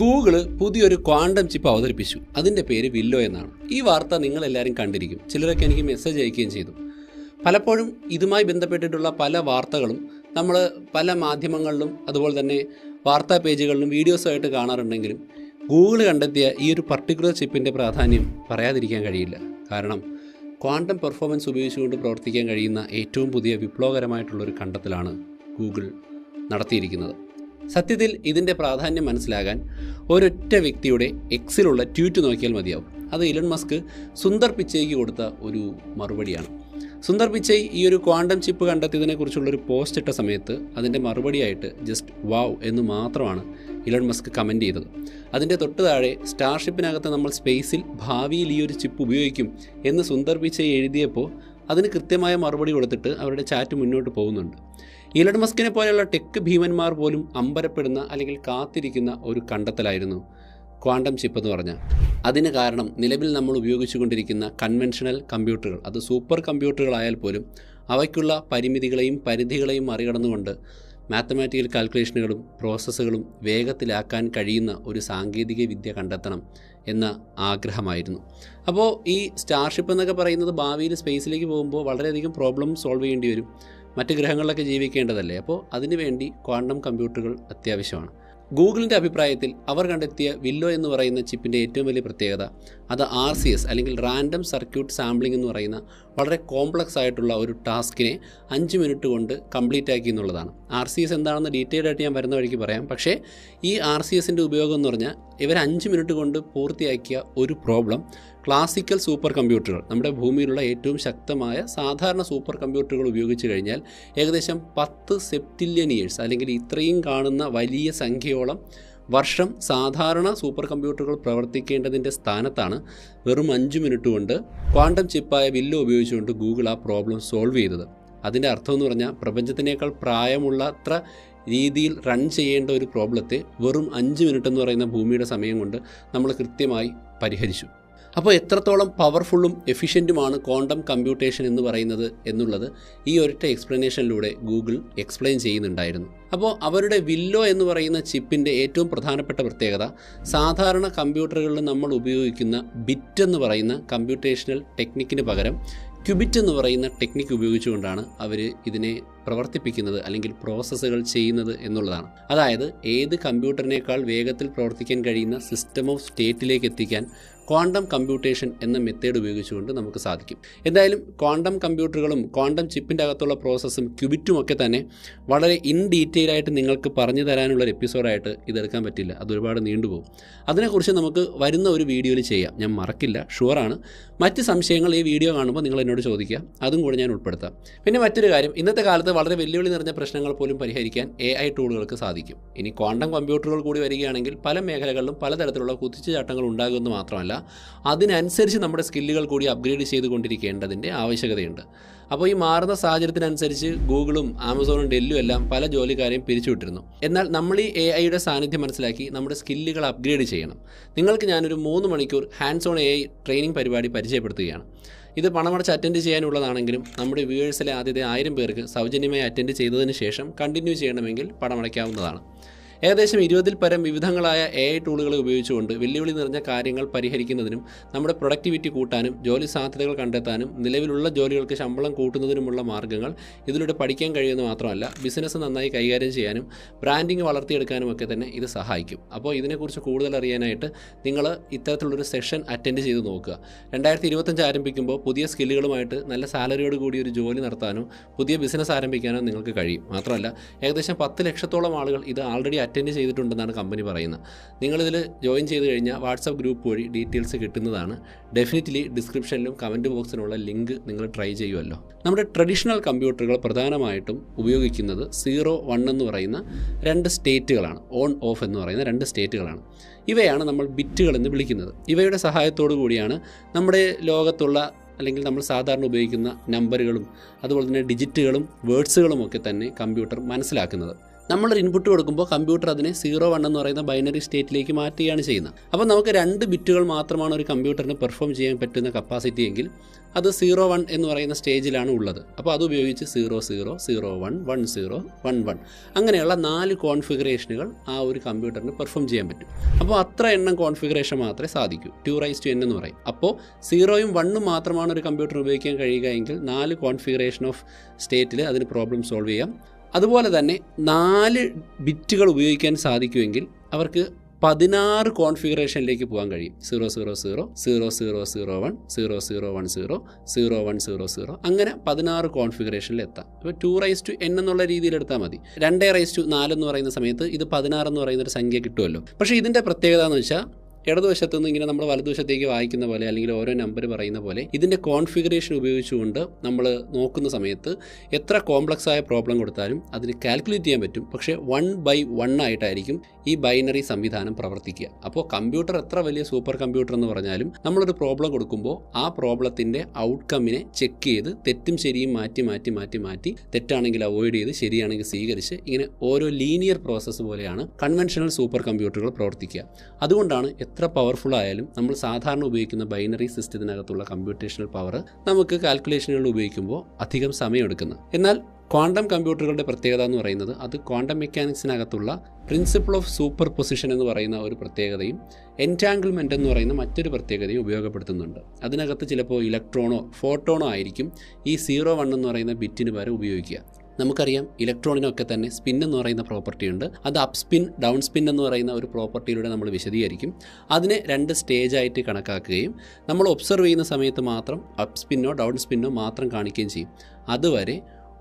Google പുതിയൊരു quantum chip അവതരിപ്പിച്ചു. അതിൻ്റെ പേര് വില്ലോ എന്നാണ്. ഈ വാർത്ത നിങ്ങളെല്ലാവരും കണ്ടിരിക്കും. ചിലരൊക്കെ എനിക്ക് മെസ്സേജ് അയക്കുകയും ചെയ്തു. പലപ്പോഴും ഇതുമായി ബന്ധപ്പെട്ടിട്ടുള്ള പല വാർത്തകളും നമ്മൾ പല മാധ്യമങ്ങളിലും അതുപോലെ തന്നെ വാർത്താ പേജുകളിലും വീഡിയോസുമായിട്ട് കാണാറുണ്ടെങ്കിലും ഗൂഗിൾ കണ്ടെത്തിയ ഈ ഒരു പർട്ടിക്കുലർ ചിപ്പിൻ്റെ പ്രാധാന്യം പറയാതിരിക്കാൻ കഴിയില്ല. കാരണം ക്വാണ്ടം പെർഫോമൻസ് ഉപയോഗിച്ചുകൊണ്ട് പ്രവർത്തിക്കാൻ കഴിയുന്ന ഏറ്റവും പുതിയ വിപ്ലവകരമായിട്ടുള്ളൊരു കണ്ടെത്തലാണ് ഗൂഗിൾ നടത്തിയിരിക്കുന്നത്. സത്യത്തിൽ ഇതിൻ്റെ പ്രാധാന്യം മനസ്സിലാകാൻ ഒരൊറ്റ വ്യക്തിയുടെ എക്സിലുള്ള ട്വീറ്റ് നോക്കിയാൽ മതിയാവും. അത് ഇലൺ മസ്ക് സുന്ദർ പിച്ചൈക്ക് കൊടുത്ത ഒരു മറുപടിയാണ്. സുന്ദർ പിച്ചൈ ഈ ഒരു ക്വാണ്ടം ചിപ്പ് കണ്ടെത്തിയതിനെക്കുറിച്ചുള്ളൊരു പോസ്റ്റ് ഇട്ട സമയത്ത് അതിൻ്റെ മറുപടിയായിട്ട് ജസ്റ്റ് വാവ് എന്ന് മാത്രമാണ് ഇലൺ മസ്ക് കമൻറ്റ് ചെയ്തത്. അതിൻ്റെ തൊട്ട് താഴെ സ്റ്റാർഷിപ്പിനകത്ത് നമ്മൾ സ്പേസിൽ ഭാവിയിൽ ഈ ഒരു ചിപ്പ് ഉപയോഗിക്കും എന്ന് സുന്ദർ പിച്ചൈ എഴുതിയപ്പോൾ അതിന് കൃത്യമായ മറുപടി കൊടുത്തിട്ട് അവരുടെ ചാറ്റ് മുന്നോട്ട് പോകുന്നുണ്ട്. ഇലൺ മസ്കിനെ പോലെയുള്ള ടെക് ഭീമന്മാർ പോലും അമ്പരപ്പെടുന്ന അല്ലെങ്കിൽ കാത്തിരിക്കുന്ന ഒരു കണ്ടെത്തലായിരുന്നു ക്വാണ്ടം ചിപ്പ് എന്ന് പറഞ്ഞാൽ. അതിന് കാരണം നിലവിൽ നമ്മൾ ഉപയോഗിച്ചുകൊണ്ടിരിക്കുന്ന കൺവെൻഷണൽ കമ്പ്യൂട്ടറുകൾ, അത് സൂപ്പർ കമ്പ്യൂട്ടറുകളായാൽ പോലും അവയ്ക്കുള്ള പരിമിതികളെയും പരിധികളെയും മറികടന്നുകൊണ്ട് മാത്തമാറ്റിക്കൽ കാൽക്കുലേഷനുകളും പ്രോസസ്സുകളും വേഗത്തിലാക്കാൻ കഴിയുന്ന ഒരു സാങ്കേതിക വിദ്യ കണ്ടെത്തണം എന്ന ആഗ്രഹമായിരുന്നു. അപ്പോൾ ഈ സ്റ്റാർഷിപ്പ് എന്നൊക്കെ പറയുന്നത് ഭാവിയിൽ സ്പേസിലേക്ക് പോകുമ്പോൾ വളരെയധികം പ്രോബ്ലം സോൾവ് ചെയ്യേണ്ടി വരും. മറ്റ് ഗ്രഹങ്ങളിലൊക്കെ ജീവിക്കേണ്ടതല്ലേ. അപ്പോൾ അതിനുവേണ്ടി ക്വാണ്ടം കമ്പ്യൂട്ടറുകൾ അത്യാവശ്യമാണ്. ഗൂഗിളിൻ്റെ അഭിപ്രായത്തിൽ അവർ കണ്ടെത്തിയ വില്ലോ എന്ന് പറയുന്ന ചിപ്പിൻ്റെ ഏറ്റവും വലിയ പ്രത്യേകത അത് RCS അല്ലെങ്കിൽ റാൻഡം സർക്യൂട്ട് സാമ്പിളിംഗ് എന്ന് പറയുന്ന വളരെ കോംപ്ലക്സ് ആയിട്ടുള്ള ഒരു ടാസ്കിനെ 5 മിനിറ്റ് കൊണ്ട് കംപ്ലീറ്റ് ആക്കി എന്നുള്ളതാണ്. RCS എന്താണെന്ന് ഡീറ്റെയിൽ ആയിട്ട് ഞാൻ വരുന്ന വഴിക്ക് പറയാം. പക്ഷേ ഈ RCSൻ്റെ ഉപയോഗം എന്ന് പറഞ്ഞാൽ ഇവർ 5 മിനിറ്റ് കൊണ്ട് പൂർത്തിയാക്കിയ ഒരു പ്രോബ്ലം ക്ലാസിക്കൽ സൂപ്പർ കമ്പ്യൂട്ടറുകൾ, നമ്മുടെ ഭൂമിയിലുള്ള ഏറ്റവും ശക്തമായ സാധാരണ സൂപ്പർ കമ്പ്യൂട്ടറുകൾ ഉപയോഗിച്ച് കഴിഞ്ഞാൽ ഏകദേശം 10 സെപ്റ്റില്യൺ ഇയേഴ്സ് അല്ലെങ്കിൽ ഇത്രയും കാണുന്ന വലിയ സംഖ്യയോളം വർഷം സാധാരണ സൂപ്പർ കമ്പ്യൂട്ടറുകൾ പ്രവർത്തിക്കേണ്ടതിൻ്റെ സ്ഥാനത്താണ് വെറും 5 മിനിറ്റ് കൊണ്ട് ക്വാണ്ടം ചിപ്പായ വില്ലോ ഉപയോഗിച്ചുകൊണ്ട് ഗൂഗിൾ ആ പ്രോബ്ലം സോൾവ് ചെയ്തത്. അതിൻ്റെ അർത്ഥം എന്ന് പറഞ്ഞാൽ പ്രപഞ്ചത്തിനേക്കാൾ പ്രായമുള്ള അത്ര രീതിയിൽ റൺ ചെയ്യേണ്ട ഒരു പ്രോബ്ലത്തെ വെറും 5 മിനിറ്റ് എന്ന് പറയുന്ന ഭൂമിയുടെ സമയം കൊണ്ട് നമ്മൾ കൃത്യമായി പരിഹരിച്ചു. അപ്പോൾ എത്രത്തോളം പവർഫുള്ളും എഫിഷ്യൻറ്റുമാണ് ക്വാണ്ടം കമ്പ്യൂട്ടേഷൻ എന്ന് പറയുന്നത് എന്നുള്ളത് ഈ ഒരൊറ്റ എക്സ്പ്ലനേഷനിലൂടെ ഗൂഗിൾ എക്സ്പ്ലെയിൻ ചെയ്യുന്നുണ്ടായിരുന്നു. അപ്പോൾ അവരുടെ വില്ലോ എന്ന് പറയുന്ന ചിപ്പിൻ്റെ ഏറ്റവും പ്രധാനപ്പെട്ട പ്രത്യേകത സാധാരണ കമ്പ്യൂട്ടറുകളിൽ നമ്മൾ ഉപയോഗിക്കുന്ന ബിറ്റ് എന്ന് പറയുന്ന കമ്പ്യൂട്ടേഷണൽ ടെക്നിക്കിന് പകരം ക്യൂബിറ്റ് എന്ന് പറയുന്ന ടെക്നിക്ക് ഉപയോഗിച്ചുകൊണ്ടാണ് അവർ ഇതിനെ പ്രവർത്തിപ്പിക്കുന്നത് അല്ലെങ്കിൽ പ്രോസസ്സുകൾ ചെയ്യുന്നത് എന്നുള്ളതാണ്. അതായത് ഏത് കമ്പ്യൂട്ടറിനേക്കാൾ വേഗത്തിൽ പ്രവർത്തിക്കാൻ കഴിയുന്ന സിസ്റ്റം ഓഫ് സ്റ്റേറ്റിലേക്ക് എത്തിക്കാൻ ക്വാണ്ടം കമ്പ്യൂട്ടേഷൻ എന്ന മെത്തേഡ് ഉപയോഗിച്ചുകൊണ്ട് നമുക്ക് സാധിക്കും. എന്തായാലും ക്വാണ്ടം കമ്പ്യൂട്ടറുകളും ക്വാണ്ടം ചിപ്പിൻ്റെ അകത്തുള്ള പ്രോസസ്സും ക്യൂബിറ്റും ഒക്കെ തന്നെ വളരെ ഇൻ ഡീറ്റെയിൽ ആയിട്ട് നിങ്ങൾക്ക് പറഞ്ഞു തരാനുള്ള ഒരു എപ്പിസോഡായിട്ട് ഇതെടുക്കാൻ പറ്റില്ല, അതൊരുപാട് നീണ്ടുപോകും. അതിനെക്കുറിച്ച് നമുക്ക് വരുന്ന ഒരു വീഡിയോയിൽ ചെയ്യാം, ഞാൻ മറക്കില്ല, ഷുവറാണ്. മറ്റ് സംശയങ്ങൾ ഈ വീഡിയോ കാണുമ്പോൾ നിങ്ങൾ എന്നോട് ചോദിക്കുക, അതും കൂടെ ഞാൻ ഉൾപ്പെടുത്താം. പിന്നെ മറ്റൊരു കാര്യം, ഇന്നത്തെ കാലത്ത് വളരെ വെല്ലുവിളി നിറഞ്ഞ പ്രശ്നങ്ങൾ പോലും പരിഹരിക്കാൻ AI ടൂളുകൾക്ക് സാധിക്കും. ഇനി ക്വാണ്ടം കമ്പ്യൂട്ടറുകൾ കൂടി വരികയാണെങ്കിൽ പല മേഖലകളിലും പലതരത്തിലുള്ള കുതിച്ചുചാട്ടങ്ങൾ ഉണ്ടാകുമെന്ന് മാത്രമല്ല അതിനനുസരിച്ച് നമ്മുടെ സ്കില്ലുകൾ കൂടി അപ്ഗ്രേഡ് ചെയ്തുകൊണ്ടിരിക്കേണ്ടതിൻ്റെ ആവശ്യകതയുണ്ട്. അപ്പോൾ ഈ മാറുന്ന സാഹചര്യത്തിനനുസരിച്ച് ഗൂഗിളും ആമസോണും ഡെല്ലും എല്ലാം പല ജോലിക്കാരെയും പിരിച്ചുവിട്ടിരുന്നു. എന്നാൽ നമ്മൾ ഈ AIയുടെ സാന്നിധ്യം മനസ്സിലാക്കി നമ്മുടെ സ്കില്ലുകൾ അപ്ഗ്രേഡ് ചെയ്യണം. നിങ്ങൾക്ക് ഞാനൊരു 3 മണിക്കൂർ ഹാൻഡ്സ് ഓൺ AI ട്രെയിനിങ് പരിപാടി പരിചയപ്പെടുത്തുകയാണ്. ഇത് പണമടച്ച് അറ്റൻഡ് ചെയ്യാനുള്ളതാണെങ്കിലും നമ്മുടെ വ്യൂവേഴ്സിലെ ആദ്യത്തെ 1000 പേർക്ക് സൗജന്യമായി അറ്റൻഡ് ചെയ്തതിന് ശേഷം കണ്ടിന്യൂ ചെയ്യണമെങ്കിൽ പണമടയ്ക്കാവുന്നതാണ്. ഏകദേശം 20-ൽ പരം വിവിധങ്ങളായ AI ടൂളുകളെ ഉപയോഗിച്ചുകൊണ്ട് വെല്ലുവിളി നിറഞ്ഞ കാര്യങ്ങൾ പരിഹരിക്കുന്നതിനും നമ്മുടെ പ്രൊഡക്ടിവിറ്റി കൂട്ടാനും ജോലി സാധ്യതകൾ കണ്ടെത്താനും നിലവിലുള്ള ജോലികൾക്ക് ശമ്പളം കൂട്ടുന്നതിനുമുള്ള മാർഗ്ഗങ്ങൾ ഇതിലൂടെ പഠിക്കാൻ കഴിയുമെന്ന് മാത്രമല്ല ബിസിനസ് നന്നായി കൈകാര്യം ചെയ്യാനും ബ്രാൻഡിങ് വളർത്തിയെടുക്കാനും ഒക്കെ തന്നെ ഇത് സഹായിക്കും. അപ്പോൾ ഇതിനെക്കുറിച്ച് കൂടുതൽ അറിയാനായിട്ട് നിങ്ങൾ ഇത്തരത്തിലുള്ളൊരു സെഷൻ അറ്റൻഡ് ചെയ്ത് നോക്കുക. 2025 ആരംഭിക്കുമ്പോൾ പുതിയ സ്കില്ലുകളുമായിട്ട് നല്ല സാലറിയോട് കൂടി ഒരു ജോലി നടത്താനോ പുതിയ ബിസിനസ് ആരംഭിക്കാനോ നിങ്ങൾക്ക് കഴിയും. മാത്രമല്ല ഏകദേശം 10 ലക്ഷത്തോളം ആളുകൾ ഇത് ആൾറെഡി അറ്റൻഡ് ചെയ്തിട്ടുണ്ടെന്നാണ് കമ്പനി പറയുന്നത്. നിങ്ങളിതിൽ ജോയിൻ ചെയ്ത് കഴിഞ്ഞാൽ വാട്സപ്പ് ഗ്രൂപ്പ് വഴി ഡീറ്റെയിൽസ് കിട്ടുന്നതാണ്. ഡെഫിനറ്റ്ലി ഡിസ്ക്രിപ്ഷനിലും കമൻറ്റ് ബോക്സിലുള്ള ലിങ്ക് നിങ്ങൾ ട്രൈ ചെയ്യുമല്ലോ. നമ്മുടെ ട്രഡീഷണൽ കമ്പ്യൂട്ടറുകൾ പ്രധാനമായിട്ടും ഉപയോഗിക്കുന്നത് 0-1 എന്ന് പറയുന്ന 2 സ്റ്റേറ്റുകളാണ്. ഓൺ ഓഫ് എന്ന് പറയുന്ന 2 സ്റ്റേറ്റുകളാണ്. ഇവയാണ് നമ്മൾ ബിറ്റുകൾ എന്ന് വിളിക്കുന്നത്. ഇവയുടെ സഹായത്തോടു കൂടിയാണ് നമ്മുടെ ലോകത്തുള്ള അല്ലെങ്കിൽ നമ്മൾ സാധാരണ ഉപയോഗിക്കുന്ന നമ്പറുകളും അതുപോലെ തന്നെ ഡിജിറ്റുകളും വേർഡ്സുകളും ഒക്കെ തന്നെ കമ്പ്യൂട്ടർ മനസ്സിലാക്കുന്നത്. നമ്മളൊരു ഇൻപുട്ട് കൊടുക്കുമ്പോൾ കമ്പ്യൂട്ടർ അതിനെ 0-1 എന്ന് പറയുന്ന ബൈനറി സ്റ്റേറ്റിലേക്ക് മാറ്റുകയാണ് ചെയ്യുന്നത്. അപ്പോൾ നമുക്ക് 2 ബിറ്റുകൾ മാത്രമാണ് ഒരു കമ്പ്യൂട്ടറിന് പെർഫോം ചെയ്യാൻ പറ്റുന്ന കപ്പാസിറ്റി എങ്കിൽ അത് 0-1 എന്ന് പറയുന്ന സ്റ്റേജിലാണ് ഉള്ളത്. അപ്പോൾ അതുപയോഗിച്ച് 0-0, 0-1, 1-0, 1-1 അങ്ങനെയുള്ള 4 കോൺഫിഗറേഷനുകൾ ആ ഒരു കമ്പ്യൂട്ടറിന് പെർഫോം ചെയ്യാൻ പറ്റും. അപ്പോൾ അത്ര എണ്ണം കോൺഫിഗറേഷൻ മാത്രമേ സാധിക്കൂ. 2n എന്ന് പറയും. അപ്പോൾ 0ഉം 1ഉം മാത്രമാണ് ഒരു കമ്പ്യൂട്ടർ ഉപയോഗിക്കാൻ കഴിയുക എങ്കിൽ 4 കോൺഫിഗറേഷൻ ഓഫ് സ്റ്റേറ്റിൽ അതിന് പ്രോബ്ലം സോൾവ് ചെയ്യാം. അതുപോലെ തന്നെ 4 ബിറ്റുകൾ ഉപയോഗിക്കാൻ സാധിക്കുമെങ്കിൽ അവർക്ക് 16 കോൺഫിഗറേഷനിലേക്ക് പോകാൻ കഴിയും. 000, 0001, 0010, 0100 അങ്ങനെ 16 കോൺഫിഗറേഷനിൽ എത്താം. അപ്പോൾ 2n എന്നുള്ള രീതിയിൽ എടുത്താൽ മതി. 2/4 എന്ന് പറയുന്ന സമയത്ത് ഇത് 16 എന്ന് പറയുന്ന ഒരു സംഖ്യ കിട്ടുമല്ലോ. പക്ഷേ ഇതിൻ്റെ പ്രത്യേകത എന്ന് വെച്ചാൽ ഇടതുവശത്തു നിന്ന് ഇങ്ങനെ നമ്മൾ വലതുവശത്തേക്ക് വായിക്കുന്ന പോലെ അല്ലെങ്കിൽ ഓരോ നമ്പർ പറയുന്ന പോലെ ഇതിൻ്റെ കോൺഫിഗറേഷൻ ഉപയോഗിച്ചുകൊണ്ട് നമ്മൾ നോക്കുന്ന സമയത്ത് എത്ര കോംപ്ലക്സ് ആയ പ്രോബ്ലം കൊടുത്താലും അതിന് കാൽക്കുലേറ്റ് ചെയ്യാൻ പറ്റും. പക്ഷേ 1/1 ആയിട്ടായിരിക്കും ഈ ബൈനറി സംവിധാനം പ്രവർത്തിക്കുക. അപ്പോൾ കമ്പ്യൂട്ടർ എത്ര വലിയ സൂപ്പർ കമ്പ്യൂട്ടർ എന്ന് പറഞ്ഞാലും നമ്മളൊരു പ്രോബ്ലം കൊടുക്കുമ്പോൾ ആ പ്രോബ്ലത്തിൻ്റെ ഔട്ട്കമ്മിനെ ചെക്ക് ചെയ്ത് തെറ്റും ശരിയും മാറ്റി തെറ്റാണെങ്കിൽ അവോയ്ഡ് ചെയ്ത് ശരിയാണെങ്കിൽ സ്വീകരിച്ച് ഇങ്ങനെ ഓരോ ലീനിയർ പ്രോസസ്സ് പോലെയാണ് കൺവെൻഷണൽ സൂപ്പർ കമ്പ്യൂട്ടറുകൾ പ്രവർത്തിക്കുക. അതുകൊണ്ടാണ് എത്ര പവർഫുൾ ആയാലും നമ്മൾ സാധാരണ ഉപയോഗിക്കുന്ന ബൈനറി സിസ്റ്റത്തിനകത്തുള്ള കമ്പ്യൂട്ടേഷണൽ പവർ നമുക്ക് കാൽക്കുലേഷനുകൾ ഉപയോഗിക്കുമ്പോൾ അധികം സമയമെടുക്കുന്നത്. എന്നാൽ ക്വാണ്ടം കമ്പ്യൂട്ടറുകളുടെ പ്രത്യേകത എന്ന് പറയുന്നത് അത് ക്വാണ്ടം മെക്കാനിക്സിനകത്തുള്ള പ്രിൻസിപ്പിൾ ഓഫ് സൂപ്പർ പൊസിഷൻ എന്ന് പറയുന്ന ഒരു പ്രത്യേകതയും എൻറ്റാങ്കിൾമെൻ്റ് എന്ന് പറയുന്ന മറ്റൊരു പ്രത്യേകതയും ഉപയോഗപ്പെടുത്തുന്നുണ്ട്. അതിനകത്ത് ചിലപ്പോൾ ഇലക്ട്രോണോ ഫോട്ടോണോ ആയിരിക്കും ഈ 0-1 എന്ന് പറയുന്ന ബിറ്റിന് പകരം ഉപയോഗിക്കുക. നമുക്കറിയാം ഇലക്ട്രോണിനൊക്കെ തന്നെ സ്പിൻ എന്ന് പറയുന്ന പ്രോപ്പർട്ടി ഉണ്ട്. അത് അപ്പ് സ്പിൻ ഡൗൺ സ്പിൻ എന്ന് പറയുന്ന ഒരു പ്രോപ്പർട്ടിയിലൂടെ നമ്മൾ വിശദീകരിക്കും. അതിനെ 2 സ്റ്റേജായിട്ട് കണക്കാക്കുകയും നമ്മൾ ഒബ്സർവ് ചെയ്യുന്ന സമയത്ത് മാത്രം അപ്പ് സ്പിന്നോ ഡൗൺ സ്പിന്നോ മാത്രം കാണിക്കുകയും ചെയ്യും. അതുവരെ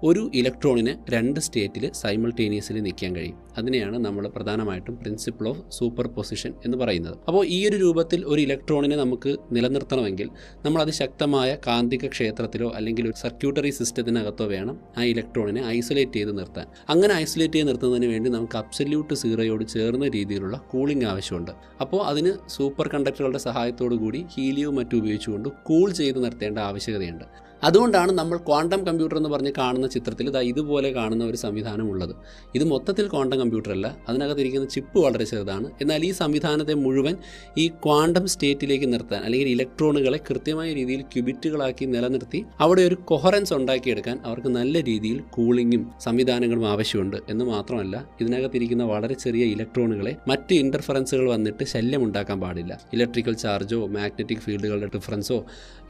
ഒരു ഇലക്ട്രോണിന് 2 സ്റ്റേറ്റിൽ സൈമൾട്ടേനിയസ്ലി നിൽക്കാൻ കഴിയും. അതിനെയാണ് നമ്മൾ പ്രധാനമായിട്ടും പ്രിൻസിപ്പിൾ ഓഫ് സൂപ്പർ പൊസിഷൻ എന്ന് പറയുന്നത്. അപ്പോൾ ഈ ഒരു രൂപത്തിൽ ഒരു ഇലക്ട്രോണിനെ നമുക്ക് നിലനിർത്തണമെങ്കിൽ നമ്മൾ അതിശക്തമായ കാന്തിക ക്ഷേത്രത്തിലോ അല്ലെങ്കിൽ ഒരു സർക്യൂട്ടറി സിസ്റ്റത്തിനകത്തോ വേണം ആ ഇലക്ട്രോണിനെ ഐസൊലേറ്റ് ചെയ്ത് നിർത്താൻ. അങ്ങനെ ഐസൊലേറ്റ് ചെയ്ത് നിർത്തുന്നതിന് വേണ്ടി നമുക്ക് അബ്സല്യൂട്ട് സീറോയോട് ചേർന്ന രീതിയിലുള്ള കൂളിംഗ് ആവശ്യമുണ്ട്. അപ്പോൾ അതിന് സൂപ്പർ കണ്ടക്ടറുകളുടെ സഹായത്തോടു കൂടി ഹീലിയവും മറ്റും ഉപയോഗിച്ചുകൊണ്ട് കൂൾ ചെയ്ത് നിർത്തേണ്ട ആവശ്യകതയുണ്ട്. അതുകൊണ്ടാണ് നമ്മൾ ക്വാണ്ടം കമ്പ്യൂട്ടർ എന്ന് പറഞ്ഞ് കാണുന്ന ചിത്രത്തിൽ ഇതുപോലെ കാണുന്ന ഒരു സംവിധാനം ഉള്ളത്. ഇത് മൊത്തത്തിൽ ക്വാണ്ടം കമ്പ്യൂട്ടർ അല്ല, അതിനകത്തിരിക്കുന്ന ചിപ്പ് വളരെ ചെറുതാണ്. എന്നാൽ ഈ സംവിധാനത്തെ മുഴുവൻ ഈ ക്വാണ്ടം സ്റ്റേറ്റിലേക്ക് നിർത്താൻ അല്ലെങ്കിൽ ഇലക്ട്രോണുകളെ കൃത്യമായ രീതിയിൽ ക്യൂബിറ്റുകളാക്കി നിലനിർത്തി അവിടെ ഒരു കൊഹറൻസ് ഉണ്ടാക്കിയെടുക്കാൻ അവർക്ക് നല്ല രീതിയിൽ കൂളിങ്ങും സംവിധാനങ്ങളും ആവശ്യമുണ്ട്. എന്ന് മാത്രമല്ല ഇതിനകത്തിരിക്കുന്ന വളരെ ചെറിയ ഇലക്ട്രോണുകളെ മറ്റ് ഇൻ്റർഫറൻസുകൾ വന്നിട്ട് ശല്യമുണ്ടാക്കാൻ പാടില്ല. ഇലക്ട്രിക്കൽ ചാർജോ മാഗ്നറ്റിക് ഫീൽഡുകളുടെ ഡിഫറൻസോ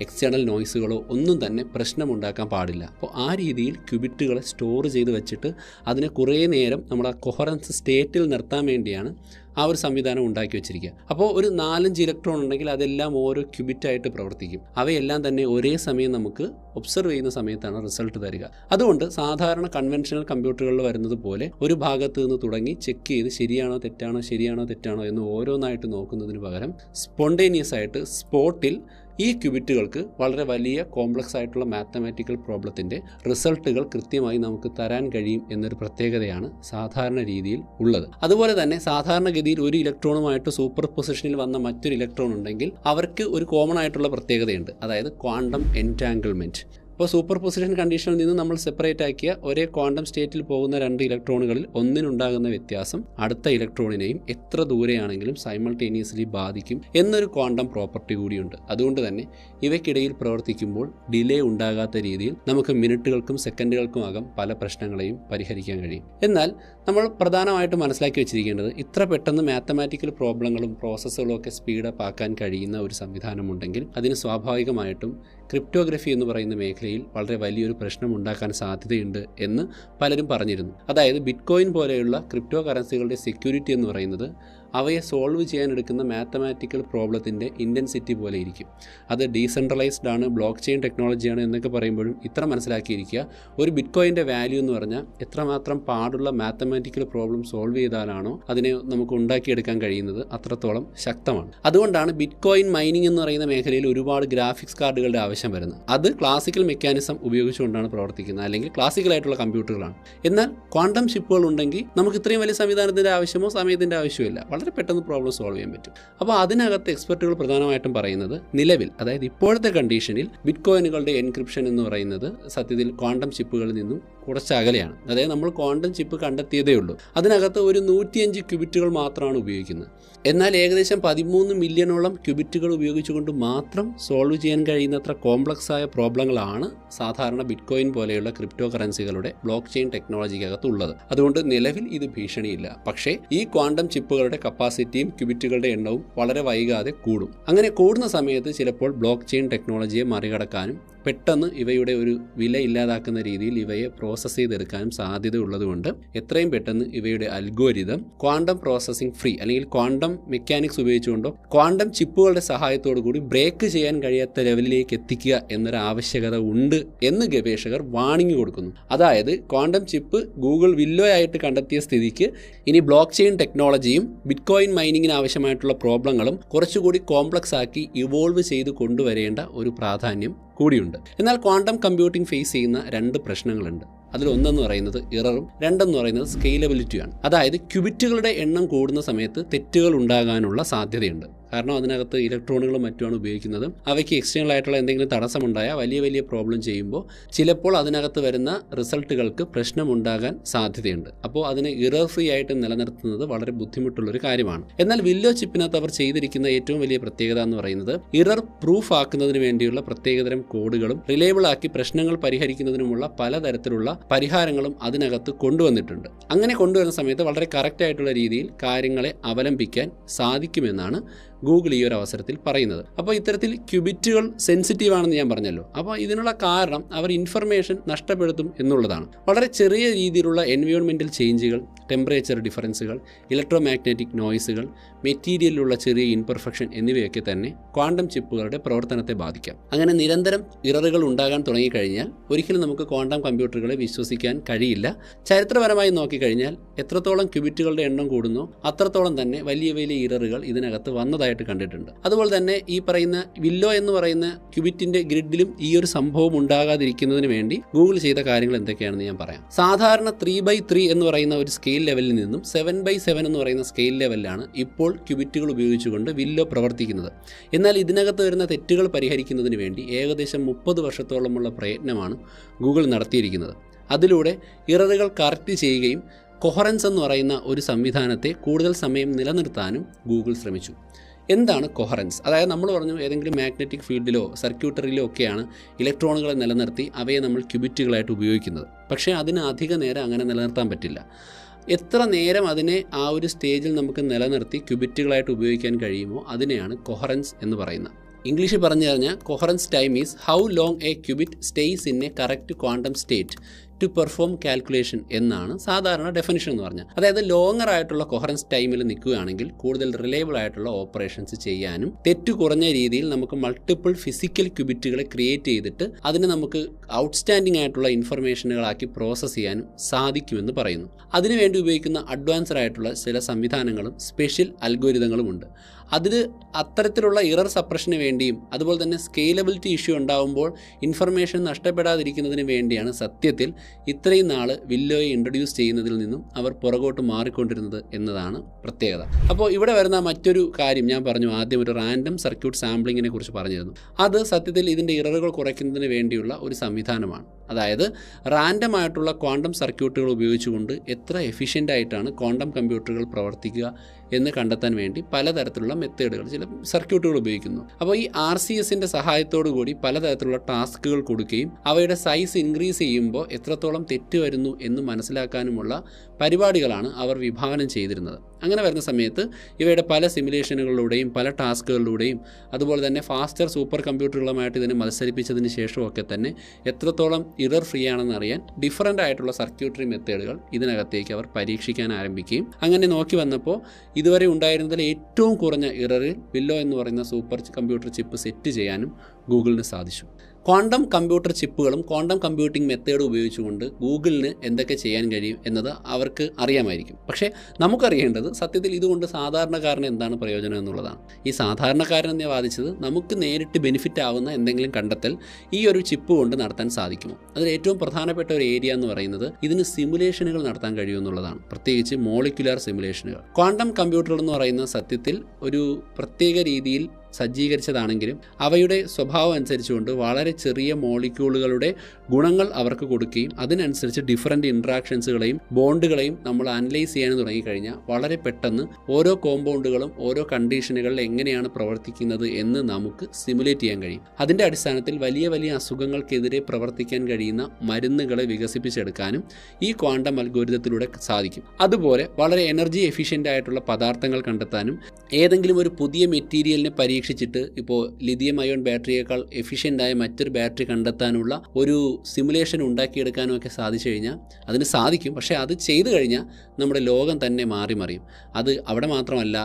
എക്സ്റ്റേണൽ നോയ്സുകളോ ഒന്നും തന്നെ പ്രശ്നമുണ്ടാക്കാൻ പാടില്ല. അപ്പോൾ ആ രീതിയിൽ ക്യൂബിറ്റുകളെ സ്റ്റോർ ചെയ്ത് വെച്ചിട്ട് അതിനെ കുറേ നേരം നമ്മൾ ആ കൊഹറൻസ് സ്റ്റേറ്റിൽ നിർത്താൻ വേണ്ടിയാണ് ആ ഒരു സംവിധാനം ഉണ്ടാക്കി വെച്ചിരിക്കുക. അപ്പോൾ ഒരു 4-5 ഇലക്ട്രോൺ ഉണ്ടെങ്കിൽ അതെല്ലാം ഓരോ ക്യൂബിറ്റായിട്ട് പ്രവർത്തിക്കും. അവയെല്ലാം തന്നെ ഒരേ സമയം നമുക്ക് ഒബ്സർവ് ചെയ്യുന്ന സമയത്താണ് റിസൾട്ട് തരിക. അതുകൊണ്ട് സാധാരണ കൺവെൻഷണൽ കമ്പ്യൂട്ടറുകളിൽ വരുന്നത് പോലെ ഒരു ഭാഗത്ത് നിന്ന് തുടങ്ങി ചെക്ക് ചെയ്ത് ശരിയാണോ തെറ്റാണോ എന്ന് ഓരോന്നായിട്ട് നോക്കുന്നതിന് പകരം സ്പോണ്ടേനിയസ് ആയിട്ട് സ്പോട്ടിൽ ഈ ക്യൂബിറ്റുകൾക്ക് വളരെ വലിയ കോംപ്ലക്സ് ആയിട്ടുള്ള മാത്തമാറ്റിക്കൽ പ്രോബ്ലത്തിൻ്റെ റിസൾട്ടുകൾ കൃത്യമായി നമുക്ക് തരാൻ കഴിയും എന്നൊരു പ്രത്യേകതയാണ് സാധാരണ രീതിയിൽ ഉള്ളത്. അതുപോലെ തന്നെ സാധാരണഗതിയിൽ ഒരു ഇലക്ട്രോണുമായിട്ട് സൂപ്പർ പൊസിഷനിൽ വന്ന മറ്റൊരു ഇലക്ട്രോൺ ഉണ്ടെങ്കിൽ അവർക്ക് ഒരു കോമൺ ആയിട്ടുള്ള പ്രത്യേകതയുണ്ട്. അതായത് ക്വാണ്ടം എൻറ്റാങ്കിൾമെൻറ്റ്. അപ്പോൾ സൂപ്പർ പൊസിഷൻ കണ്ടീഷനിൽ നിന്ന് നമ്മൾ സെപ്പറേറ്റ് ആക്കിയ ഒരേ ക്വാണ്ടം സ്റ്റേറ്റിൽ പോകുന്ന 2 ഇലക്ട്രോണുകളിൽ ഒന്നിനുണ്ടാകുന്ന വ്യത്യാസം അടുത്ത ഇലക്ട്രോണിനെയും എത്ര ദൂരെയാണെങ്കിലും സൈമൾട്ടേനിയസ്ലി ബാധിക്കും എന്നൊരു ക്വാണ്ടം പ്രോപ്പർട്ടി കൂടിയുണ്ട്. അതുകൊണ്ട് തന്നെ ഇവയ്ക്കിടയിൽ പ്രവർത്തിക്കുമ്പോൾ ഡിലേ ഉണ്ടാകാത്ത രീതിയിൽ നമുക്ക് മിനിറ്റുകൾക്കും സെക്കൻഡുകൾക്കുമകം പല പ്രശ്നങ്ങളെയും പരിഹരിക്കാൻ കഴിയും. എന്നാൽ നമ്മൾ പ്രധാനമായിട്ടും മനസ്സിലാക്കി വെച്ചിരിക്കേണ്ടത് ഇത്ര പെട്ടെന്ന് മാത്തമാറ്റിക്കൽ പ്രോബ്ലങ്ങളും പ്രോസസ്സുകളും ഒക്കെ സ്പീഡപ്പ് ആക്കാൻ കഴിയുന്ന ഒരു സംവിധാനമുണ്ടെങ്കിൽ അതിന് സ്വാഭാവികമായിട്ടും ക്രിപ്റ്റോഗ്രഫി എന്ന് പറയുന്ന മേഖലയിൽ വളരെ വലിയൊരു പ്രശ്നം ഉണ്ടാക്കാൻ സാധ്യതയുണ്ട് എന്ന് പലരും പറഞ്ഞിരുന്നു. അതായത് ബിറ്റ്കോയിൻ പോലെയുള്ള ക്രിപ്റ്റോ കറൻസികളുടെ സെക്യൂരിറ്റി എന്ന് പറയുന്നത് അവയെ സോൾവ് ചെയ്യാനെടുക്കുന്ന മാത്തമാറ്റിക്കൽ പ്രോബ്ലത്തിൻ്റെ ഇൻറ്റൻസിറ്റി പോലെ ഇരിക്കും. അത് ഡീസെൻട്രലൈസ്ഡ് ആണ്, ബ്ലോക്ക് ചെയിൻ ടെക്നോളജിയാണ് എന്നൊക്കെ പറയുമ്പോഴും ഇത്ര മനസ്സിലാക്കിയിരിക്കുക, ഒരു ബിറ്റ്കോയിൻ്റെ വാല്യൂ എന്ന് പറഞ്ഞാൽ എത്രമാത്രം പാടുള്ള മാത്തമാറ്റിക്കൽ പ്രോബ്ലം സോൾവ് ചെയ്താലാണോ അതിനെ നമുക്ക് ഉണ്ടാക്കിയെടുക്കാൻ കഴിയുന്നത് അത്രത്തോളം ശക്തമാണ്. അതുകൊണ്ടാണ് ബിറ്റ്കോയിൻ മൈനിങ് എന്ന് പറയുന്ന മേഖലയിൽ ഒരുപാട് ഗ്രാഫിക്സ് കാർഡുകളുടെ ആവശ്യം വരുന്നത്. അത് ക്ലാസിക്കൽ മെക്കാനിസം ഉപയോഗിച്ചുകൊണ്ടാണ് പ്രവർത്തിക്കുന്നത്, അല്ലെങ്കിൽ ക്ലാസിക്കലായിട്ടുള്ള കമ്പ്യൂട്ടറുകളാണ്. എന്നാൽ ക്വാണ്ടം ചിപ്പുകൾ ഉണ്ടെങ്കിൽ നമുക്ക് ഇത്രയും വലിയ സംവിധാനത്തിൻ്റെ ആവശ്യമോ സമയത്തിൻ്റെ ആവശ്യമില്ല. വളരെ പെട്ടെന്ന് പ്രോബ്ലം സോൾവ് ചെയ്യാൻ പറ്റും. അപ്പോൾ അതിനകത്ത് എക്സ്പെർട്ടുകൾ പ്രധാനമായിട്ടും പറയുന്നത് നിലവിൽ, അതായത് ഇപ്പോഴത്തെ കണ്ടീഷനിൽ ബിറ്റ് കോയിനുകളുടെ എൻക്രിപ്ഷൻ എന്ന് പറയുന്നത് സത്യത്തിൽ ക്വാണ്ടം ചിപ്പുകളിൽ നിന്നും കുറച്ച് അകലെയാണ്. അതായത് നമ്മൾ ക്വാണ്ടം ചിപ്പ് കണ്ടെത്തിയതേ ഉള്ളൂ. അതിനകത്ത് ഒരു 105 ക്യൂബിറ്റുകൾ മാത്രമാണ് ഉപയോഗിക്കുന്നത്. എന്നാൽ ഏകദേശം 13 മില്യണോളം ക്യൂബിറ്റുകൾ ഉപയോഗിച്ചുകൊണ്ട് മാത്രം സോൾവ് ചെയ്യാൻ കഴിയുന്നത്ര കോംപ്ലക്സ് ആയ പ്രോബ്ലങ്ങളാണ് സാധാരണ ബിറ്റ് കോയിൻ പോലെയുള്ള ക്രിപ്റ്റോ കറൻസികളുടെ ബ്ലോക്ക് ചെയിൻ ടെക്നോളജിക്കകത്ത് ഉള്ളത്. അതുകൊണ്ട് നിലവിൽ ഇത് ഭീഷണിയില്ല. പക്ഷേ ഈ ക്വാണ്ടം ചിപ്പുകളുടെ കപ്പാസിറ്റിയും ക്യൂബിറ്റുകളുടെ എണ്ണവും വളരെ വൈകാതെ കൂടും. അങ്ങനെ കൂടുന്ന സമയത്ത് ചിലപ്പോൾ ബ്ലോക്ക് ചെയിൻ ടെക്നോളജിയെ മറികടക്കാനും പെട്ടെന്ന് ഇവയുടെ ഒരു വില ഇല്ലാതാക്കുന്ന രീതിയിൽ ഇവയെ പ്രോസസ്സ് ചെയ്തെടുക്കാനും സാധ്യതയുള്ളതുകൊണ്ട് എത്രയും പെട്ടെന്ന് ഇവയുടെ അൽഗോരിതം ക്വാണ്ടം പ്രോസസ്സിംഗ് ഫ്രീ അല്ലെങ്കിൽ ക്വാണ്ടം മെക്കാനിക്സ് ഉപയോഗിച്ചുകൊണ്ടോ ക്വാണ്ടം ചിപ്പുകളുടെ സഹായത്തോടു കൂടി ബ്രേക്ക് ചെയ്യാൻ കഴിയാത്ത ലെവലിലേക്ക് എത്തിക്കുക എന്നൊരു ആവശ്യകത ഉണ്ട് എന്ന് ഗവേഷകർ വാണിംഗ് കൊടുക്കുന്നു. അതായത് ക്വാണ്ടം ചിപ്പ് ഗൂഗിൾ വില്ലോയായിട്ട് കണ്ടെത്തിയ സ്ഥിതിക്ക് ഇനി ബ്ലോക്ക് ചെയിൻ ടെക്നോളജിയും ബിറ്റ് കോയിൻ മൈനിങ്ങിന് ആവശ്യമായിട്ടുള്ള പ്രോബ്ലങ്ങളും കുറച്ചുകൂടി കോംപ്ലക്സ് ആക്കി ഇവോൾവ് ചെയ്ത് കൊണ്ടുവരേണ്ട ഒരു പ്രാധാന്യം കൂടിയുണ്ട്. എന്നാൽ ക്വാണ്ടം കമ്പ്യൂട്ടിംഗ് ഫേസ് ചെയ്യുന്ന 2 പ്രശ്നങ്ങളുണ്ട്. അതിലൊന്നെന്ന് പറയുന്നത് ഇററും, രണ്ടെന്ന് പറയുന്നത് സ്കെയിലബിലിറ്റിയാണ്. അതായത് ക്യൂബിറ്റുകളുടെ എണ്ണം കൂടുന്ന സമയത്ത് തെറ്റുകൾ ഉണ്ടാകാനുള്ള സാധ്യതയുണ്ട്. കാരണം അതിനകത്ത് ഇലക്ട്രോണുകളും മറ്റുമാണ് ഉപയോഗിക്കുന്നത്. അവയ്ക്ക് എക്സ്റ്റേണൽ ആയിട്ടുള്ള എന്തെങ്കിലും തടസ്സമുണ്ടായാൽ വലിയ പ്രോബ്ലം ചെയ്യുമ്പോൾ ചിലപ്പോൾ അതിനകത്ത് വരുന്ന റിസൾട്ടുകൾക്ക് പ്രശ്നമുണ്ടാകാൻ സാധ്യതയുണ്ട്. അപ്പോൾ അതിനെ ഇറർ ഫ്രീ ആയിട്ട് നിലനിർത്തുന്നത് വളരെ ബുദ്ധിമുട്ടുള്ളൊരു കാര്യമാണ്. എന്നാൽ വില്ലോ ചിപ്പിനകത്ത് അവർ ചെയ്തിരിക്കുന്ന ഏറ്റവും വലിയ പ്രത്യേകത എന്ന് പറയുന്നത് ഇറർ പ്രൂഫ് ആക്കുന്നതിന് വേണ്ടിയുള്ള പ്രത്യേകതരം കോഡുകളും റിലയബിൾ ആക്കി പ്രശ്നങ്ങൾ പരിഹരിക്കുന്നതിനുമുള്ള പലതരത്തിലുള്ള പരിഹാരങ്ങളും അതിനകത്ത് കൊണ്ടുവന്നിട്ടുണ്ട്. അങ്ങനെ കൊണ്ടുവരുന്ന സമയത്ത് വളരെ കറക്റ്റ് ആയിട്ടുള്ള രീതിയിൽ കാര്യങ്ങളെ അവലംബിക്കാൻ സാധിക്കുമെന്നാണ് ഗൂഗിൾ ഈ ഒരു അവസരത്തിൽ പറയുന്നത്. അപ്പോൾ ഇത്തരത്തിൽ ക്യൂബിറ്റുകൾ സെൻസിറ്റീവ് ആണെന്ന് ഞാൻ പറഞ്ഞല്ലോ. അപ്പോൾ ഇതിനുള്ള കാരണം അവർ ഇൻഫർമേഷൻ നഷ്ടപ്പെടുത്തും എന്നുള്ളതാണ്. വളരെ ചെറിയ രീതിയിലുള്ള എൻവയോൺമെൻറ്റൽ ചേഞ്ചുകൾ, ടെമ്പറേച്ചർ ഡിഫറൻസുകൾ, ഇലക്ട്രോ മാഗ്നറ്റിക് നോയ്സുകൾ, മെറ്റീരിയലിലുള്ള ചെറിയ ഇൻപെർഫെക്ഷൻ എന്നിവയൊക്കെ തന്നെ ക്വാണ്ടം ചിപ്പുകളുടെ പ്രവർത്തനത്തെ ബാധിക്കാം. അങ്ങനെ നിരന്തരം ഇററുകൾ ഉണ്ടാകാൻ തുടങ്ങിക്കഴിഞ്ഞാൽ ഒരിക്കലും നമുക്ക് ക്വാണ്ടം കമ്പ്യൂട്ടറുകളെ വിശ്വസിക്കാൻ കഴിയില്ല. ചരിത്രപരമായി നോക്കിക്കഴിഞ്ഞാൽ എത്രത്തോളം ക്യൂബിറ്റുകളുടെ എണ്ണം കൂടുന്നോ അത്രത്തോളം തന്നെ വലിയ ഇററുകൾ ഇതിനകത്ത് വന്നതായിട്ട് കണ്ടിട്ടുണ്ട്. അതുപോലെ തന്നെ ഈ പറയുന്ന വില്ലോ എന്ന് പറയുന്ന ക്യൂബിറ്റിന്റെ ഗ്രിഡിലും ഈ ഒരു സംഭവം ഉണ്ടാകാതിരിക്കുന്നതിന് വേണ്ടി ഗൂഗിൾ ചെയ്ത കാര്യങ്ങൾ എന്തൊക്കെയാണെന്ന് ഞാൻ പറയാം. സാധാരണ 3x3 എന്ന് പറയുന്ന ഒരു സ്കെയിൽ ലെവലിൽ നിന്നും 7x7 എന്ന് പറയുന്ന സ്കെയിൽ ലെവലിലാണ് ഇപ്പോൾ ക്യൂബിറ്റുകൾ ഉപയോഗിച്ചുകൊണ്ട് വില്ലോ പ്രവർത്തിക്കുന്നത്. എന്നാൽ ഇതിനകത്ത് വരുന്ന തെറ്റുകൾ പരിഹരിക്കുന്നതിന് വേണ്ടി ഏകദേശം 30 വർഷത്തോളമുള്ള പ്രയത്നമാണ് ഗൂഗിൾ നടത്തിയിരിക്കുന്നത്. അതിലൂടെ ഇററുകൾ കറക്റ്റ് ചെയ്യുകയും കൊഹറൻസ് എന്ന് പറയുന്ന ഒരു സംവിധാനത്തെ കൂടുതൽ സമയം നിലനിർത്താനും ഗൂഗിൾ ശ്രമിച്ചു. എന്താണ് കൊഹറൻസ്? അതായത് നമ്മൾ പറഞ്ഞു ഏതെങ്കിലും മാഗ്നറ്റിക് ഫീൽഡിലോ സർക്യൂട്ടറിയിലോ ഒക്കെയാണ് ഇലക്ട്രോണുകളെ നിലനിർത്തി അവയെ നമ്മൾ ക്യൂബിറ്റുകളായിട്ട് ഉപയോഗിക്കുന്നത്. പക്ഷേ അതിന് അധിക നേരം അങ്ങനെ നിലനിർത്താൻ പറ്റില്ല. എത്ര നേരം അതിനെ ആ ഒരു സ്റ്റേജിൽ നമുക്ക് നിലനിർത്തി ക്യൂബിറ്റുകളായിട്ട് ഉപയോഗിക്കാൻ കഴിയുമോ അതിനെയാണ് കൊഹറൻസ് എന്ന് പറയുന്നത്. ഇംഗ്ലീഷിൽ പറഞ്ഞു കഴിഞ്ഞാൽ coherence time is how long a qubit stays in a correct quantum state to perform calculation എന്നാണ് സാധാരണ ഡെഫിനിഷൻ എന്ന് പറഞ്ഞാൽ. അതായത് ലോങ്ങർ ആയിട്ടുള്ള കൊഹറൻസ് ടൈമിൽ നിൽക്കുകയാണെങ്കിൽ കൂടുതൽ റിലയബിൾ ആയിട്ടുള്ള ഓപ്പറേഷൻസ് ചെയ്യാനും തെറ്റ് കുറഞ്ഞ രീതിയിൽ നമുക്ക് മൾട്ടിപ്പിൾ ഫിസിക്കൽ ക്യൂബിറ്റുകളെ ക്രിയേറ്റ് ചെയ്തിട്ട് അതിനെ നമുക്ക് ഔട്ട്സ്റ്റാൻഡിംഗ് ആയിട്ടുള്ള ഇൻഫർമേഷനുകളാക്കി പ്രോസസ്സ് ചെയ്യാനും സാധിക്കുമെന്ന് പറയുന്നു. അതിനുവേണ്ടി ഉപയോഗിക്കുന്ന അഡ്വാൻസ്ഡ് ആയിട്ടുള്ള ചില സംവിധാനങ്ങളും സ്പെഷ്യൽ അൽഗോരിതങ്ങളുമുണ്ട്. അതിൽ അത്തരത്തിലുള്ള ഇറർ സപ്രഷന് വേണ്ടിയും അതുപോലെ തന്നെ സ്കെയിലബിലിറ്റി ഇഷ്യൂ ഉണ്ടാകുമ്പോൾ ഇൻഫർമേഷൻ നഷ്ടപ്പെടാതിരിക്കുന്നതിന് വേണ്ടിയാണ് സത്യത്തിൽ ഇത്രയും നാൾ വില്ലോയെ ഇൻട്രൊഡ്യൂസ് ചെയ്യുന്നതിൽ നിന്നും അവർ പുറകോട്ട് മാറിക്കൊണ്ടിരുന്നത് എന്നതാണ് പ്രത്യേകത. അപ്പോൾ ഇവിടെ വരുന്ന മറ്റൊരു കാര്യം ഞാൻ പറഞ്ഞു, ആദ്യം ഒരു റാൻഡം സർക്യൂട്ട് സാമ്പിളിങ്ങിനെ കുറിച്ച് പറഞ്ഞിരുന്നു. അത് സത്യത്തിൽ ഇതിൻ്റെ ഇററുകൾ കുറയ്ക്കുന്നതിന് വേണ്ടിയുള്ള ഒരു സംവിധാനമാണ്. അതായത് റാൻഡം ആയിട്ടുള്ള ക്വാണ്ടം സർക്യൂട്ടുകൾ ഉപയോഗിച്ചുകൊണ്ട് എത്ര എഫിഷ്യൻ്റ് ആയിട്ടാണ് ക്വാണ്ടം കമ്പ്യൂട്ടറുകൾ പ്രവർത്തിക്കുക എന്ന് കണ്ടെത്താൻ വേണ്ടി പലതരത്തിലുള്ള മെത്തേഡുകൾ ചില സർക്യൂട്ടുകൾ ഉപയോഗിക്കുന്നു. അപ്പോൾ ഈ RCSൻ്റെ സഹായത്തോടു കൂടി പലതരത്തിലുള്ള ടാസ്കുകൾ കൊടുക്കുകയും അവയുടെ സൈസ് ഇൻക്രീസ് ചെയ്യുമ്പോൾ എത്രത്തോളം തെറ്റ് വരുന്നു എന്ന് മനസ്സിലാക്കാനുമുള്ള പരിപാടികളാണ് അവർ വിഭാവനം ചെയ്തിരുന്നത്. അങ്ങനെ വരുന്ന സമയത്ത് ഇവയുടെ പല സിമുലേഷനുകളിലൂടെയും പല ടാസ്കുകളിലൂടെയും അതുപോലെ തന്നെ ഫാസ്റ്റർ സൂപ്പർ കമ്പ്യൂട്ടറുകളുമായിട്ട് ഇതിനെ മത്സരിപ്പിച്ചതിന് ശേഷമൊക്കെ തന്നെ എത്രത്തോളം ഇറർ ഫ്രീ ആണെന്ന് അറിയാൻ ഡിഫറൻ്റ് ആയിട്ടുള്ള സർക്യൂട്ടറി മെത്തേഡുകൾ ഇതിനകത്തേക്ക് അവർ പരീക്ഷിക്കാൻ ആരംഭിക്കുകയും അങ്ങനെ നോക്കി വന്നപ്പോൾ ഇതുവരെ ഉണ്ടായിരുന്നതിൽ ഏറ്റവും കുറഞ്ഞ ഇററിൽ വില്ലോ എന്ന് പറയുന്ന സൂപ്പർ കമ്പ്യൂട്ടർ ചിപ്പ് സെറ്റ് ചെയ്യാനും ഗൂഗിളിന് സാധിച്ചു. ക്വാണ്ടം കമ്പ്യൂട്ടർ ചിപ്പുകളും ക്വാണ്ടം കമ്പ്യൂട്ടിംഗ് മെത്തേഡും ഉപയോഗിച്ചുകൊണ്ട് ഗൂഗിളിന് എന്തൊക്കെ ചെയ്യാൻ കഴിയും എന്നത് അവർക്ക് അറിയാമായിരിക്കും. പക്ഷേ നമുക്കറിയേണ്ടത് സത്യത്തിൽ ഇതുകൊണ്ട് സാധാരണക്കാരന് എന്താണ് പ്രയോജനം എന്നുള്ളതാണ്. ഈ സാധാരണക്കാരൻ എന്ന് വാദിച്ചത് നമുക്ക് നേരിട്ട് ബെനിഫിറ്റ് ആവുന്ന എന്തെങ്കിലും കണ്ടെത്തൽ ഈ ഒരു ചിപ്പ് കൊണ്ട് നടത്താൻ സാധിക്കുമോ. അതിൽ ഏറ്റവും പ്രധാനപ്പെട്ട ഒരു ഏരിയ എന്ന് പറയുന്നത് ഇതിന് സിമുലേഷനുകൾ നടത്താൻ കഴിയുമെന്നുള്ളതാണ്, പ്രത്യേകിച്ച് മോളിക്യുലാർ സിമുലേഷനുകൾ. ക്വാണ്ടം കമ്പ്യൂട്ടർ എന്ന് പറയുന്ന സത്യത്തിൽ ഒരു പ്രത്യേക രീതിയിൽ സജ്ജീകരിച്ചതാണെങ്കിലും അവയുടെ സ്വഭാവം അനുസരിച്ചുകൊണ്ട് വളരെ ചെറിയ മോളിക്യൂളുകളുടെ ഗുണങ്ങൾ അവർക്ക് കൊടുക്കുകയും അതിനനുസരിച്ച് ഡിഫറൻറ്റ് ഇൻട്രാക്ഷൻസുകളെയും ബോണ്ടുകളെയും നമ്മൾ അനലൈസ് ചെയ്യാൻ തുടങ്ങിക്കഴിഞ്ഞാൽ വളരെ പെട്ടെന്ന് ഓരോ കോമ്പൗണ്ടുകളും ഓരോ കണ്ടീഷനുകളിൽ എങ്ങനെയാണ് പ്രവർത്തിക്കുന്നത് എന്ന് നമുക്ക് സിമുലേറ്റ് ചെയ്യാൻ കഴിയും. അതിൻ്റെ അടിസ്ഥാനത്തിൽ വലിയ വലിയ അസുഖങ്ങൾക്കെതിരെ പ്രവർത്തിക്കാൻ കഴിയുന്ന മരുന്നുകളെ വികസിപ്പിച്ചെടുക്കാനും ഈ ക്വാണ്ടം അൽഗോരിതത്തിലൂടെ സാധിക്കും. അതുപോലെ വളരെ എനർജി എഫിഷ്യൻ്റ് ആയിട്ടുള്ള പദാർത്ഥങ്ങൾ കണ്ടെത്താനും ഏതെങ്കിലും ഒരു പുതിയ മെറ്റീരിയലിനെ പരീക്ഷിച്ചിട്ട് ഇപ്പോൾ ലിഥിയം അയോൺ ബാറ്ററിയേക്കാൾ എഫിഷ്യൻ്റായ മറ്റൊരു ബാറ്ററി കണ്ടെത്താനുള്ള ഒരു സിമുലേഷൻ ഉണ്ടാക്കിയെടുക്കാനും ഒക്കെ സാധിച്ചു കഴിഞ്ഞാൽ അതിന് സാധിക്കും. പക്ഷേ അത് ചെയ്തു കഴിഞ്ഞാൽ നമ്മുടെ ലോകം തന്നെ മാറി മറിയും. അത് അവിടെ മാത്രമല്ല,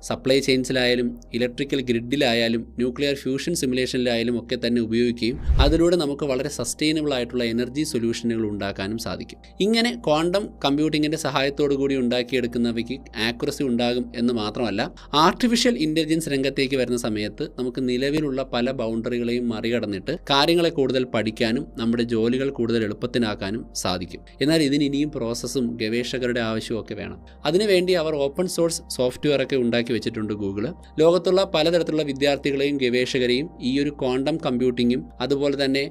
സപ്ലൈ ചെയിൻസിലായാലും ഇലക്ട്രിക്കൽ ഗ്രിഡിലായാലും ന്യൂക്ലിയർ ഫ്യൂഷൻ സിമുലേഷനിലായാലും ഒക്കെ തന്നെ ഉപയോഗിക്കുകയും അതിലൂടെ നമുക്ക് വളരെ സസ്റ്റൈനബിൾ ആയിട്ടുള്ള എനർജി സൊല്യൂഷനുകൾ ഉണ്ടാക്കാനും സാധിക്കും. ഇങ്ങനെ ക്വാണ്ടം കമ്പ്യൂട്ടിങ്ങിൻ്റെ സഹായത്തോടു കൂടി ഉണ്ടാക്കിയെടുക്കുന്നവയ്ക്ക് ആക്യുറസി ഉണ്ടാകും എന്ന് മാത്രമല്ല, ആർട്ടിഫിഷ്യൽ ഇൻ്റലിജൻസ് രംഗത്തേക്ക് വരുന്ന സമയത്ത് നമുക്ക് നിലവിലുള്ള പല ബൗണ്ടറികളെയും മറികടന്നിട്ട് കാര്യങ്ങളെ കൂടുതൽ പഠിക്കാനും നമ്മുടെ ജോലികൾ കൂടുതൽ എളുപ്പത്തിനാക്കാനും സാധിക്കും. എന്നാൽ ഇതിന് ഇനിയും പ്രോസസ്സും ഗവേഷകരുടെ ആവശ്യവും ഒക്കെ വേണം. അതിനുവേണ്ടി അവർ ഓപ്പൺ സോഴ്സ് സോഫ്റ്റ്വെയർ ഒക്കെ ഉണ്ടാക്കി വെച്ചിട്ടുണ്ട് ഗൂഗിള്. ലോകത്തുള്ള പലതരത്തിലുള്ള വിദ്യാർത്ഥികളെയും ഗവേഷകരെയും ഈ ഒരു ക്വാണ്ടം കമ്പ്യൂട്ടിങ്ങും അതുപോലെ തന്നെ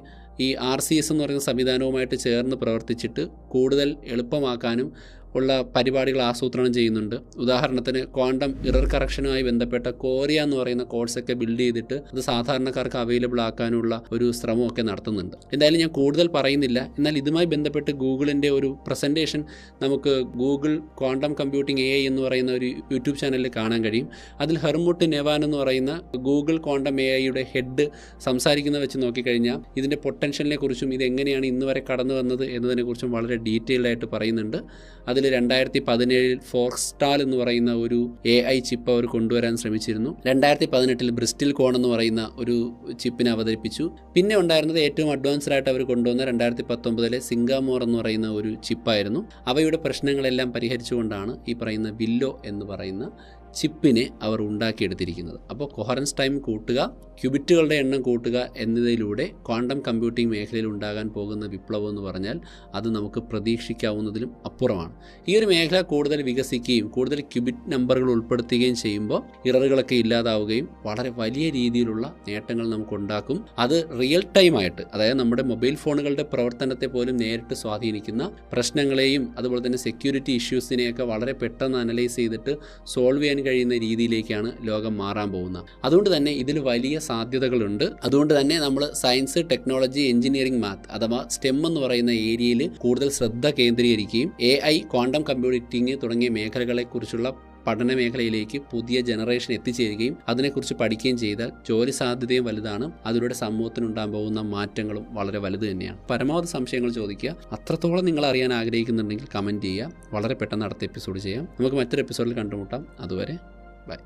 ഈ RCS എന്ന് പറയുന്ന സംവിധാനവുമായിട്ട് ചേർന്ന് പ്രവർത്തിച്ചിട്ട് കൂടുതൽ എളുപ്പമാക്കാനും ഉള്ള പരിപാടികൾ ആസൂത്രണം ചെയ്യുന്നുണ്ട്. ഉദാഹരണത്തിന് ക്വാണ്ടം ഇറർ കറക്ഷനുമായി ബന്ധപ്പെട്ട കോറിയ എന്ന് പറയുന്ന കോഴ്സൊക്കെ ബിൽഡ് ചെയ്തിട്ട് അത് സാധാരണക്കാർക്ക് അവൈലബിൾ ആക്കാനുള്ള ഒരു ശ്രമമൊക്കെ നടത്തുന്നുണ്ട്. എന്തായാലും ഞാൻ കൂടുതൽ പറയുന്നില്ല. എന്നാൽ ഇതുമായി ബന്ധപ്പെട്ട് ഗൂഗിളിൻ്റെ ഒരു പ്രസൻറ്റേഷൻ നമുക്ക് ഗൂഗിൾ ക്വാണ്ടം കമ്പ്യൂട്ടിംഗ് AI എന്ന് പറയുന്ന ഒരു യൂട്യൂബ് ചാനലിൽ കാണാൻ കഴിയും. അതിൽ ഹെർമുട്ട് നെവാൻ എന്ന് പറയുന്ന ഗൂഗിൾ ക്വാണ്ടം AIയുടെ ഹെഡ് സംസാരിക്കുന്നത് വെച്ച് നോക്കിക്കഴിഞ്ഞാൽ ഇതിൻ്റെ പൊട്ടൻഷ്യലിനെ കുറിച്ചും ഇതെങ്ങനെയാണ് ഇന്ന് വരെ കടന്നു വന്നത് എന്നതിനെക്കുറിച്ചും വളരെ ഡീറ്റെയിൽഡ് ആയിട്ട് പറയുന്നുണ്ട്. അതിൽ 2017 ഫോർക്സ്റ്റാൽ എന്ന് പറയുന്ന ഒരു AI ചിപ്പ് അവർ കൊണ്ടുവരാൻ ശ്രമിച്ചിരുന്നു. 2018 ബ്രിസ്റ്റൽ കോൺ എന്ന് പറയുന്ന ഒരു ചിപ്പിനെ അവതരിപ്പിച്ചു. പിന്നെ ഉണ്ടായിരുന്നത് ഏറ്റവും അഡ്വാൻസ്ഡ് ആയിട്ട് അവർ കൊണ്ടുവന്ന 2019 സിംഗാമോർ എന്ന് പറയുന്ന ഒരു ചിപ്പായിരുന്നു. അവയുടെ പ്രശ്നങ്ങളെല്ലാം പരിഹരിച്ചുകൊണ്ടാണ് ഈ പറയുന്ന വില്ലോ എന്ന് പറയുന്ന ചിപ്പിനെ അവർ ഉണ്ടാക്കിയെടുത്തിരിക്കുന്നത്. അപ്പോൾ കൊഹറൻസ് ടൈം കൂട്ടുക, ക്യൂബിറ്റുകളുടെ എണ്ണം കൂട്ടുക എന്നതിലൂടെ ക്വാണ്ടം കമ്പ്യൂട്ടിംഗ് മേഖലയിൽ ഉണ്ടാകാൻ പോകുന്ന വിപ്ലവം എന്ന് പറഞ്ഞാൽ അത് നമുക്ക് പ്രതീക്ഷിക്കാവുന്നതിലും അപ്പുറമാണ്. ഈ ഒരു മേഖല കൂടുതൽ വികസിക്കുകയും കൂടുതൽ ക്യൂബിറ്റ് നമ്പറുകൾ ഉൾപ്പെടുത്തുകയും ചെയ്യുമ്പോൾ ഇററുകളൊക്കെ ഇല്ലാതാവുകയും വളരെ വലിയ രീതിയിലുള്ള നേട്ടങ്ങൾ നമുക്ക് ഉണ്ടാക്കും. അത് റിയൽ ടൈമായിട്ട്, അതായത് നമ്മുടെ മൊബൈൽ ഫോണുകളുടെ പ്രവർത്തനത്തെ പോലും നേരിട്ട് സ്വാധീനിക്കുന്ന പ്രശ്നങ്ങളെയും അതുപോലെ തന്നെ സെക്യൂരിറ്റി ഇഷ്യൂസിനെയൊക്കെ വളരെ പെട്ടെന്ന് അനലൈസ് ചെയ്തിട്ട് സോൾവ് ചെയ്യാൻ കഴിയുന്ന രീതിയിലേക്കാണ് ലോകം മാറാൻ പോകുന്നത്. അതുകൊണ്ട് തന്നെ ഇതിൽ വലിയ സാധ്യതകളുണ്ട്. അതുകൊണ്ട് തന്നെ നമ്മൾ സയൻസ്, ടെക്നോളജി, എഞ്ചിനീയറിംഗ്, മാത്ത് അഥവാ STEM എന്ന് പറയുന്ന ഏരിയയിൽ കൂടുതൽ ശ്രദ്ധ കേന്ദ്രീകരിക്കുകയും AI, ക്വാണ്ടം കമ്പ്യൂട്ടിംഗ് തുടങ്ങിയ മേഖലകളെക്കുറിച്ചുള്ള പഠന മേഖലയിലേക്ക് പുതിയ ജനറേഷൻ എത്തിച്ചേരുകയും അതിനെക്കുറിച്ച് പഠിക്കുകയും ചെയ്താൽ ജോലി സാധ്യതയും വലുതാണ്. അതിലൂടെ സമൂഹത്തിനുണ്ടാകാൻ പോകുന്ന മാറ്റങ്ങളും വളരെ വലുത് തന്നെയാണ്. പരമാവധി സംശയങ്ങൾ ചോദിക്കുക. അത്രത്തോളം നിങ്ങൾ അറിയാൻ ആഗ്രഹിക്കുന്നുണ്ടെങ്കിൽ കമൻറ്റ് ചെയ്യുക. വളരെ പെട്ടെന്ന് അടുത്ത എപ്പിസോഡ് ചെയ്യാം. നമുക്ക് മറ്റൊരു എപ്പിസോഡിൽ കണ്ടുമുട്ടാം. അതുവരെ ബൈ.